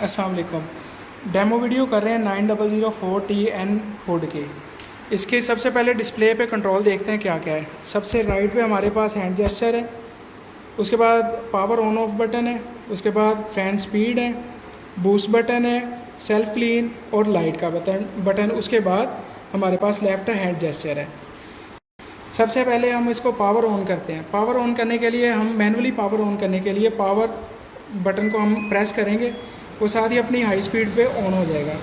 अस्सलाम वालेकुम। Demo video कर रहे हैं 9004TN हुड के। इसके सबसे पहले डिस्प्ले पे कंट्रोल देखते हैं क्या क्या है। सबसे राइट पे हमारे पास हैंड जेस्चर है, उसके बाद पावर ऑन ऑफ बटन है, उसके बाद फ़ैन स्पीड है, बूस्ट बटन है, सेल्फ क्लीन और लाइट का बटन। उसके बाद हमारे पास लेफ़्ट हैंड जेस्चर है। सबसे पहले हम इसको पावर ऑन करते हैं। पावर ऑन करने के लिए हम मैनुअली पावर ऑन करने के लिए पावर बटन को हम प्रेस करेंगे, वो साथ ही अपनी हाई स्पीड पे ऑन हो जाएगा।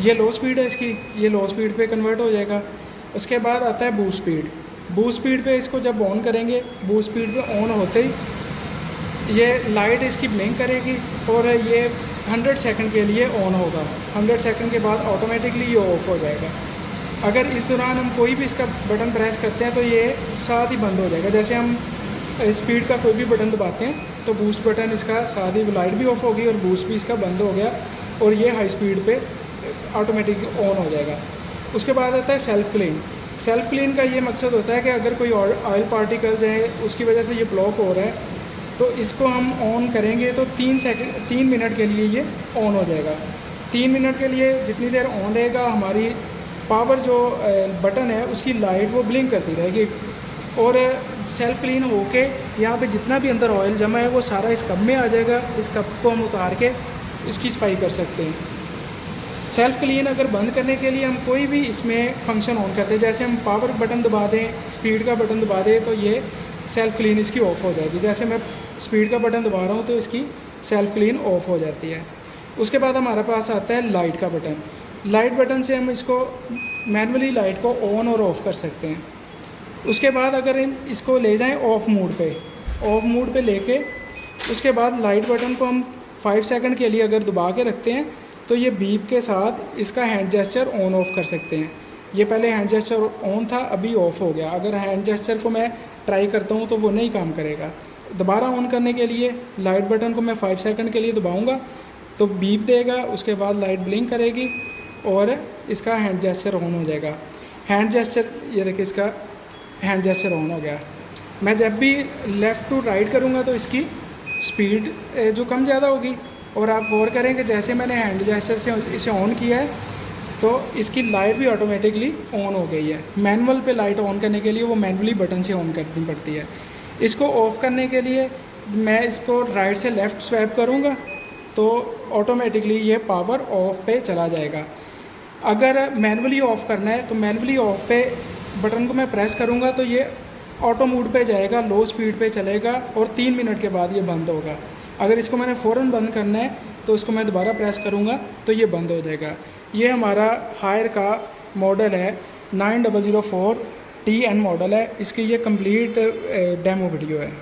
ये लो स्पीड है इसकी, ये लो स्पीड पे कन्वर्ट हो जाएगा। उसके बाद आता है बूस्ट स्पीड। बूस्ट स्पीड पे इसको जब ऑन करेंगे, बूस्ट स्पीड पे ऑन होते ही ये लाइट इसकी ब्लिंक करेगी और ये 100 सेकंड के लिए ऑन होगा। 100 सेकंड के बाद ऑटोमेटिकली ये ऑफ हो जाएगा। अगर इस दौरान हम कोई भी इसका बटन प्रेस करते हैं तो ये साथ ही बंद हो जाएगा। जैसे हम स्पीड का कोई भी बटन दबाते हैं तो बूस्ट बटन इसका साथ ही लाइट भी ऑफ होगी और बूस्ट भी इसका बंद हो गया और ये हाई स्पीड पे ऑटोमेटिक ऑन हो जाएगा। उसके बाद आता है सेल्फ क्लीन। सेल्फ क्लीन का ये मकसद होता है कि अगर कोई ऑयल पार्टिकल्स हैं उसकी वजह से ये ब्लॉक हो रहा है तो इसको हम ऑन करेंगे तो 3 मिनट के लिए ये ऑन हो जाएगा। 3 मिनट के लिए जितनी देर ऑन रहेगा हमारी पावर जो बटन है उसकी लाइट वो ब्लिंक करती रहेगी और सेल्फ क्लीन होके यहाँ पे जितना भी अंदर ऑयल जमा है वो सारा इस कप में आ जाएगा। इस कप को हम उतार के इसकी सफाई कर सकते हैं। सेल्फ क्लीन अगर बंद करने के लिए हम कोई भी इसमें फंक्शन ऑन करते हैं, जैसे हम पावर बटन दबा दें, स्पीड का बटन दबा दें, तो ये सेल्फ क्लीन इसकी ऑफ़ हो जाएगी। जैसे मैं स्पीड का बटन दबा रहा हूँ तो इसकी सेल्फ क्लीन ऑफ़ हो जाती है। उसके बाद हमारे पास आता है लाइट का बटन। लाइट बटन से हम इसको मैनुअली लाइट को ऑन और ऑफ़ कर सकते हैं। उसके बाद अगर हम इसको ले जाएं ऑफ़ मोड पे लेके उसके बाद लाइट बटन को हम 5 सेकंड के लिए अगर दबा के रखते हैं तो ये बीप के साथ इसका हैंड जेस्चर ऑन ऑफ़ कर सकते हैं। ये पहले हैंड जेस्चर ऑन था, अभी ऑफ़ हो गया। अगर हैंड जेस्चर को मैं ट्राई करता हूँ तो वो नहीं काम करेगा। दोबारा ऑन करने के लिए लाइट बटन को मैं 5 सेकंड के लिए दबाऊँगा तो बीप देगा, उसके बाद लाइट ब्लिंक करेगी और इसका हैंड जेस्चर ऑन हो जाएगा। हैंड जेस्चर ये देखिए, इसका हैंड जेस्चर ऑन हो गया। मैं जब भी लेफ़्ट टू राइट करूँगा तो इसकी स्पीड जो कम ज़्यादा होगी। और आप गौर करें कि जैसे मैंने हैंड जेस्चर से इसे ऑन किया है तो इसकी लाइट भी ऑटोमेटिकली ऑन हो गई है। मैनुअल पे लाइट ऑन करने के लिए वो मैनुअली बटन से ऑन करनी पड़ती है। इसको ऑफ़ करने के लिए मैं इसको राइट से लेफ़्ट स्वैप करूँगा तो ऑटोमेटिकली ये पावर ऑफ पे चला जाएगा। अगर मैनुअली ऑफ़ करना है तो मैनुअली ऑफ़ पे बटन को मैं प्रेस करूँगा तो ये ऑटो मोड पे जाएगा, लो स्पीड पे चलेगा और 3 मिनट के बाद ये बंद होगा। अगर इसको मैंने फ़ौरन बंद करना है तो इसको मैं दोबारा प्रेस करूँगा तो ये बंद हो जाएगा। ये हमारा हायर का मॉडल है, 9004TN मॉडल है। इसकी ये कंप्लीट डेमो वीडियो है।